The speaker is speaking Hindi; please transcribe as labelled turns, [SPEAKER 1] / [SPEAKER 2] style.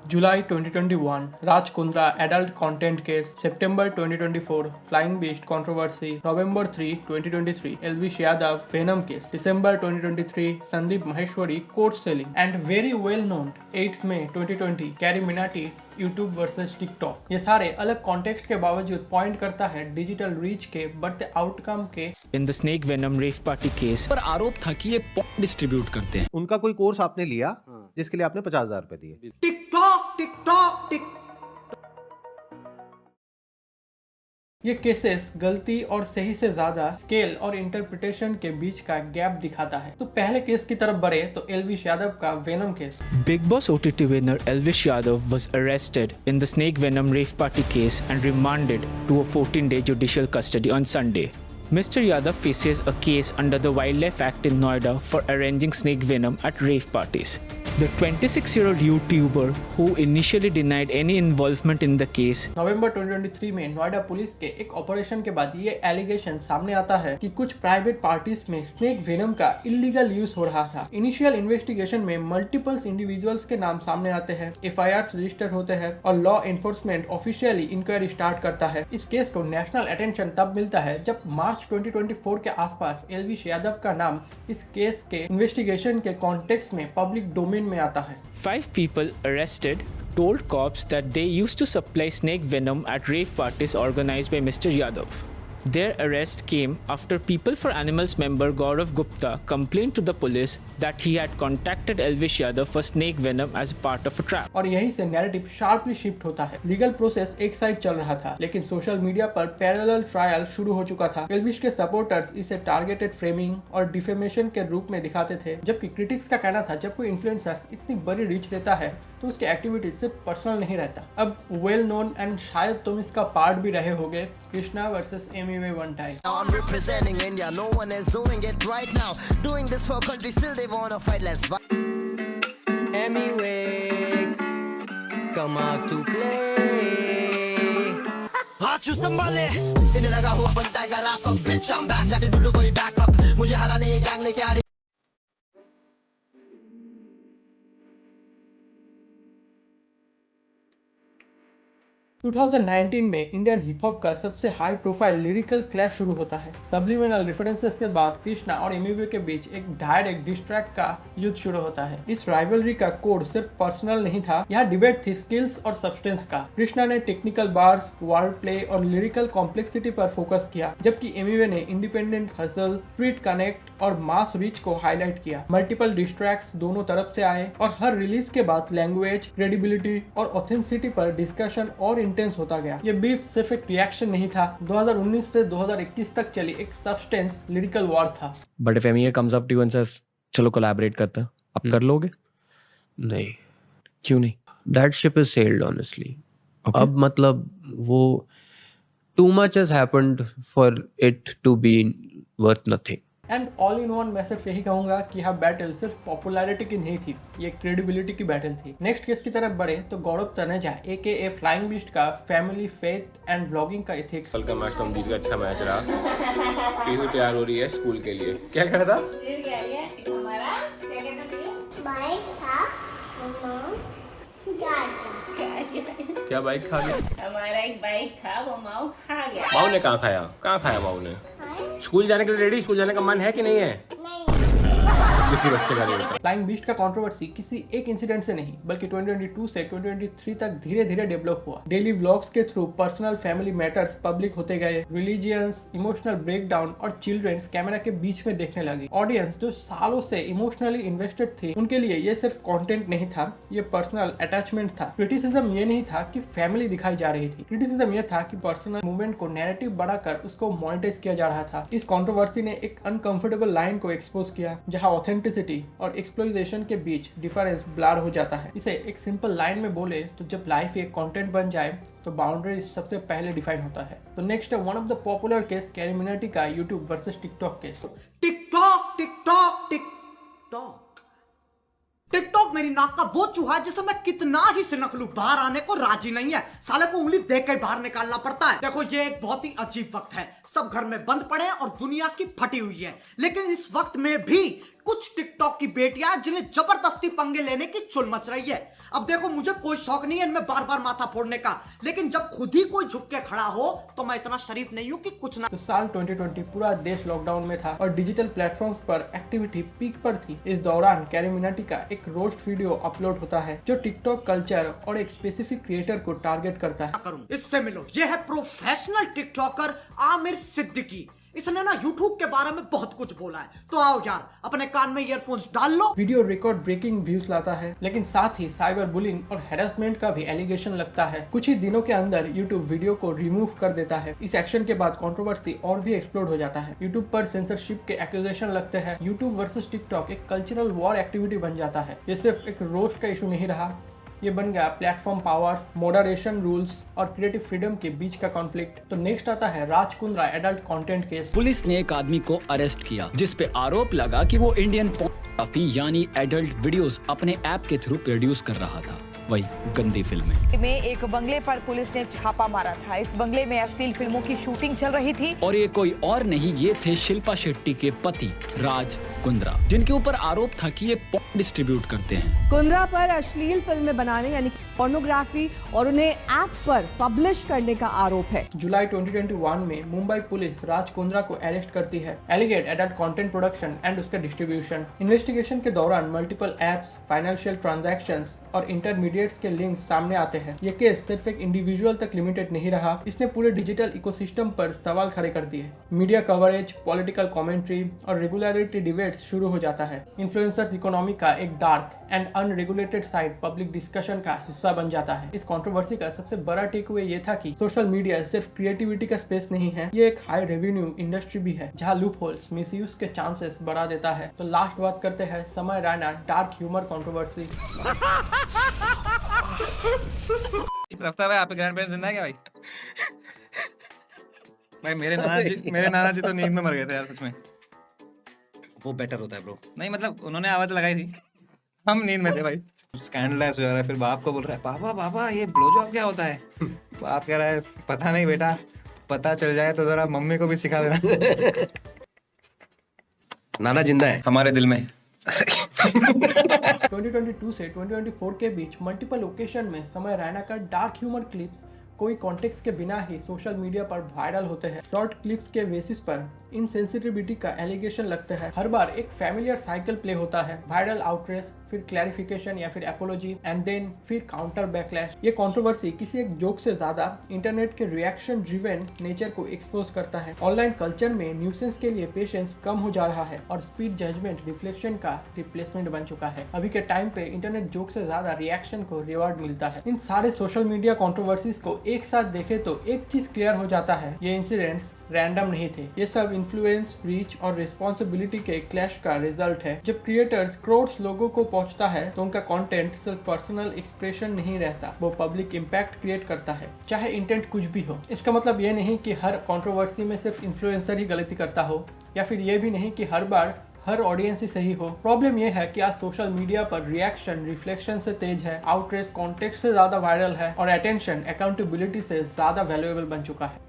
[SPEAKER 1] July 2021, Raj Kundra adult content case. September 2024, Flying Beast controversy. November 3, 2023, Elvish Yadav Venom case. December 2023, Sandeep Maheshwari court selling. And very well known, 8th May 2020, Carrie Minati YouTube versus TikTok. ये सारे अलग कॉन्टेक्स्ट के बावजूद पॉइंट करता है डिजिटल रीच के बढ़ते आउटकम के।
[SPEAKER 2] In the snake venom rave party case
[SPEAKER 3] पर आरोप था कि ये पॉप डिस्ट्रीब्यूट करते हैं।
[SPEAKER 4] उनका कोई कोर्स आपने लिया जिसके लिए आपने 50,000 रुपए दिए।
[SPEAKER 5] टिकटॉक टिकटॉक टिक
[SPEAKER 1] ये केसेस गलती और सही से ज्यादा स्केल और इंटरप्रिटेशन के बीच का गैप दिखाता है। तो पहले केस की तरफ बढ़े तो एल्विश यादव का venom case.
[SPEAKER 2] Big Boss OTT winner Elvish Yadav was arrested in the snake venom rave party case and remanded to a 14-day judicial custody on Sunday. Mr. Yadav faces a case under the Wildlife Act in Noida for arranging snake venom at rave parties. The 26-year-old YouTuber, who initially denied any involvement in the case,
[SPEAKER 1] नवंबर 2023 में नोएडा पुलिस के एक ऑपरेशन के बाद ये एलिगेशन सामने आता है कि कुछ प्राइवेट पार्टीज में स्नेक वेनम का इलीगल यूज हो रहा था। इनिशियल इन्वेस्टिगेशन में मल्टीपल्स इंडिविजुअल्स के नाम सामने आते हैं, FIRs रजिस्टर होते हैं और law enforcement officially inquiry start करता है। इस केस को नेशनल अटेंशन तब मिलता है जब मार्च 2024 के आसपास एल्विश यादव का नाम इस केस के इन्वेस्टिगेशन के कॉन्टेक्स्ट में पब्लिक डोमेन में आता है।
[SPEAKER 2] 5 people arrested told cops that they used to supply snake venom at rave parties organized by Mr. Yadav. Their arrest came after People for Animals member Gaurav Gupta complained to the police that he had contacted Elvish Yadav for snake venom as part of a trap.
[SPEAKER 1] और यहीं से नैरेटिव शार्पली शिफ्ट होता है। लीगल प्रोसेस एक साइड चल रहा था, लेकिन सोशल मीडिया पर पैरेलल ट्रायल शुरू हो चुका था। एल्विश के सपोर्टर्स इसे टारगेटेड फ्रेमिंग और डिफेमेशन के रूप में दिखाते थे, जबकि क्रिटिक्स का कहना था जब कोई इन्फ्लुएंसर इतनी बड़ी रीच लेता है तो उसकी एक्टिविटी सिर्फ पर्सनल नहीं रहता। अब वेल नोन एंड शायद तुम इसका पार्ट भी रहे होगे, Krishna versus Amy way one time.
[SPEAKER 6] Now I'm representing India, no one is doing it right now. Doing this for country, still they wanna fight, let's fight.
[SPEAKER 7] Anyway, come out to play.
[SPEAKER 6] हाथ छू संभाले इन्हें लगा हुआ बनता है wrap up bitch I'm back जाके ढूंढो कोई बैकअप मुझे हराने ये गैंग लेके आ रही।
[SPEAKER 1] 2019 में इंडियन हिप हॉप का सबसे हाई प्रोफाइल लिरिकल क्लैश शुरू होता है। सब्लिमिनल रेफरेंसेस के बाद कृष्णा और एमवीवे के बीच एक डायरेक्ट डिस्ट्रैक्ट का युद्ध शुरू होता है। इस राइवलरी का कोड सिर्फ पर्सनल नहीं था, यहाँ डिबेट थी स्किल्स और सब्सटेंस का। कृष्णा ने टेक्निकल बार्स, वर्ड प्ले और लिरिकल कॉम्प्लेक्सिटी पर फोकस किया, जबकि एमवीवे ने इंडिपेंडेंट हसल, स्ट्रीट कनेक्ट और मास रीच को हाईलाइट किया। मल्टीपल डिस्ट्रैक्ट्स दोनों तरफ से आए और हर रिलीज के बाद लैंग्वेज, क्रेडिबिलिटी और ऑथेंटिसिटी पर डिस्कशन और इंटेंस होता गया। ये बीफ सिर्फ एक रिएक्शन नहीं था, 2019 से 2021 तक चली एक सब्सटेंस लिरिकल वॉर था।
[SPEAKER 3] But if Amy comes up to you and says चलो कोलैबोरेट करते हैं, आप कर लोगे?
[SPEAKER 7] नहीं,
[SPEAKER 3] क्यों नहीं?
[SPEAKER 7] That ship is sailed honestly. अब मतलब वो too much has happened for it to be worth nothing.
[SPEAKER 1] And all in one मैं सिर्फ यही कहूंगा कि यह बैटल सिर्फ पॉपुलैरिटी की नहीं थी, ये क्रेडिबिलिटी की बैटल थी। नेक्स्ट केस की तरफ बढ़े तो गौरव तनेजा AKA फ्लाइंग बीस्ट का फैमिली, फेथ एंड व्लॉगिंग का एथिक्स।
[SPEAKER 8] कल का मैच तो दीदी का अच्छा मैच रहा। पीहू तैयार हो रही है स्कूल के लिए। क्या कह रहा था? क्या बाइक खा गया?
[SPEAKER 9] हमारा एक बाइक था, वो माऊ खा गया।
[SPEAKER 8] माऊ ने कहाँ खाया? कहाँ खाया माऊ ने? स्कूल जाने के लिए रेडी? स्कूल जाने का मन है कि नहीं है? किसी बच्चे का नहीं होता।
[SPEAKER 1] फ्लाइंग बीस्ट का कंट्रोवर्सी किसी एक इंसिडेंट से नहीं बल्कि 2022 से 2023 तक धीरे धीरे डेवलप हुआ। डेली व्लॉग्स के through personal family matters public होते गए। रिलीजियंस, इमोशनल ब्रेकडाउन और चिल्ड्रंस कैमरा के बीच में देखने लगी। ऑडियंस जो सालों से इमोशनली इन्वेस्टेड थी, उनके लिए ये सिर्फ कंटेंट नहीं था, ये पर्सनल अटैचमेंट था। क्रिटिसिज्म ये नहीं था कि फैमिली दिखाई जा रही थी, क्रिटिसिज्म ये था कि पर्सनल मूवमेंट को नैरेटिव बनाकर उसको मोनेटाइज किया जा रहा था। इस कंट्रोवर्सी ने एक अनकंफर्टेबल लाइन को एक्सपोज किया, जहां ऑथेंटिसिटी और एक्सप्लॉइटेशन के बीच डिफरेंस ब्लर हो जाता है। इसे एक सिंपल लाइन में बोले तो जब लाइफ एक कंटेंट बन जाए तो बाउंड्री सबसे पहले डिफाइन होता है। तो नेक्स्ट है one of the popular case, Carry Minati का YouTube versus TikTok case.
[SPEAKER 5] TikTok TikTok TikTok TikTok मेरी नाक का वो चूहा है जिसे मैं कितना ही सिनक लूं, बाहर आने को राजी नहीं है। साले को उंगली देख कर बाहर निकालना पड़ता है। देखो ये एक बहुत ही अजीब वक्त है, सब घर में बंद पड़े हैं और दुनिया की फटी हुई है। लेकिन इस वक्त में भी कुछ टिकटॉक की बेटियां जिन्हें जबरदस्ती पंगे लेने की चुल मच रही है। अब देखो मुझे कोई शौक नहीं है इनमें बार बार माथा फोड़ने का, लेकिन जब खुद ही कोई झुक के खड़ा हो तो मैं इतना शरीफ नहीं हूँ कि कुछ ना।
[SPEAKER 1] तो साल 2020 पूरा देश लॉकडाउन में था और डिजिटल प्लेटफॉर्म्स पर एक्टिविटी पीक पर थी। इस दौरान कैरी मिनाटी का एक रोस्ट वीडियो अपलोड होता है जो टिकटॉक कल्चर और एक स्पेसिफिक क्रिएटर को टारगेट करता है।
[SPEAKER 5] करूं इससे मिलो, ये है प्रोफेशनल टिकटॉकर आमिर सिद्दीकी। इसने ना यूट्यूब के बारे में बहुत कुछ बोला है, तो आओ यार अपने कान में ईयरफोन्स डाल लो।
[SPEAKER 1] वीडियो रिकॉर्ड ब्रेकिंग व्यूज लाता है, लेकिन साथ ही साइबर बुलिंग और हैरेसमेंट का भी एलिगेशन लगता है। कुछ ही दिनों के अंदर यूट्यूब वीडियो को रिमूव कर देता है। इस एक्शन के बाद कंट्रोवर्सी और भी एक्सप्लोड हो जाता है। यूट्यूब पर सेंसरशिप के एक्यूजेशन लगते हैं। यूट्यूब वर्सेस टिकटॉक एक कल्चरल वॉर एक्टिविटी बन जाता है। ये सिर्फ एक रोस्ट का इशू नहीं रहा, ये बन गया प्लेटफॉर्म पावर्स, मॉडरेशन रूल्स और क्रिएटिव फ्रीडम के बीच का कॉन्फ्लिक्ट। तो नेक्स्ट आता है Raj Kundra adult content case.
[SPEAKER 10] Police ने एक आदमी को अरेस्ट किया जिस पे आरोप लगा कि वो इंडियन पोर्नोग्राफी यानी एडल्ट वीडियोस अपने ऐप के थ्रू प्रोड्यूस कर रहा था, वही गंदी फिल्में।
[SPEAKER 11] में एक बंगले पर पुलिस ने छापा मारा था। इस बंगले में अश्लील फिल्मों की शूटिंग चल रही थी
[SPEAKER 10] और ये कोई और नहीं, ये थे शिल्पा शेट्टी के पति राज कुंद्रा, जिनके ऊपर आरोप था कि ये पोर्न डिस्ट्रीब्यूट करते हैं।
[SPEAKER 11] कुंद्रा पर अश्लील फिल्में बनाने यानी पोर्नोग्राफी और उन्हें ऐप पर पब्लिश करने का आरोप है।
[SPEAKER 1] जुलाई 2021 में मुंबई पुलिस राज कुंद्रा को अरेस्ट करती है, एलिगेट एडल्ट कंटेंट प्रोडक्शन एंड उसका डिस्ट्रीब्यूशन। इन्वेस्टिगेशन के दौरान मल्टीपल एप्स, फाइनेंशियल ट्रांजैक्शंस और इंटरमीडिएट्स के लिंक्स सामने आते हैं। ये केस सिर्फ एक इंडिविजुअल तक लिमिटेड नहीं रहा, इसने पूरे डिजिटल इकोसिस्टम पर सवाल खड़े कर दिए। मीडिया कवरेज, पॉलिटिकल कमेंट्री और रेगुलरिटी डिबेट्स शुरू हो जाता है। इन्फ्लुएंसर्स इकोनॉमी का एक dark and unregulated side public discussion का हिस्सा बन जाता है। इस कंट्रोवर्सी का सबसे बड़ा टेक अवे ये था कि सोशल मीडिया सिर्फ क्रिएटिविटी का स्पेस नहीं है, ये एक हाई रेवेन्यू इंडस्ट्री भी है जहां लूप होल्स, मिसयूज के चांसेस बढ़ा देता है। तो लास्ट बात करते हैं समय रैना डार्क ह्यूमर कंट्रोवर्सी।
[SPEAKER 12] रफ्तार भाई, आपके ग्रैंड पेरेंट्स जिंदा है क्या भाई? भाई मेरे नाना जी तो नींद में मर गए थे यार, सच में।
[SPEAKER 8] वो बेटर होता है ब्रो।
[SPEAKER 12] नहीं मतलब उन्होंने आवाज लगाई थी, हम नींद में थे भाई। स्कैंडलाइज हो जा रहा है, फिर बाप को बोल रहा है पापा पापा ये ब्लो जॉब क्या होता है? बाप कह रहा है पता नहीं बेटा, पता चल जाए तो जरा मम्मी को भी सिखा देना।
[SPEAKER 8] नाना जिंदा है
[SPEAKER 12] हमारे दिल में।
[SPEAKER 1] 2022 से 2024 के बीच मल्टीपल ओकेशन में समय रैना का डार्क ह्यूमर क्लिप्स कोई कॉन्टेक्स्ट के बिना ही सोशल मीडिया पर वायरल होते हैं। शॉर्ट क्लिप्स के बेसिस पर इनसेंसिटिविटी का एलिगेशन लगता है। हर बार एक फैमिलियर साइकिल प्ले होता है, वायरल आउटरेस, फिर क्लैरिफिकेशन या फिर एपोलॉजी एंड देन फिर काउंटर बैकलैश। ये कंट्रोवर्सी किसी एक जोक से ज्यादा इंटरनेट के रिएक्शन ड्रिवन नेचर को एक्सपोज करता है। ऑनलाइन कल्चर में न्यूसेंस के लिए पेशेंस कम हो जा रहा है और स्पीड जजमेंट रिफ्लेक्शन का रिप्लेसमेंट बन चुका है। अभी के टाइम पे इंटरनेट जोक से ज्यादा रिएक्शन को रिवॉर्ड मिलता है। इन सारे सोशल मीडिया कंट्रोवर्सीज को एक साथ देखे तो एक चीज क्लियर हो जाता है, ये इंसिडेंट्स रैंडम नहीं थे। ये सब इन्फ्लुएंस, रीच और रिस्पॉन्सिबिलिटी के क्लैश का रिजल्ट है। जब क्रिएटर्स करोड़ों लोगों को पहुंचता है तो उनका कंटेंट सिर्फ पर्सनल एक्सप्रेशन नहीं रहता, वो पब्लिक इम्पैक्ट क्रिएट करता है, चाहे इंटेंट कुछ भी हो। इसका मतलब ये नहीं कि हर कंट्रोवर्सी में सिर्फ इन्फ्लुएंसर ही गलती करता हो, या फिर ये भी नहीं कि हर बार हर ऑडियंस ही सही हो। प्रॉब्लम ये है कि आज सोशल मीडिया पर रिएक्शन रिफ्लेक्शन से तेज है, आउटरेस कॉन्टेक्स्ट से ज्यादा वायरल है और अटेंशन अकाउंटेबिलिटी से ज्यादा वैल्यूएबल बन चुका है।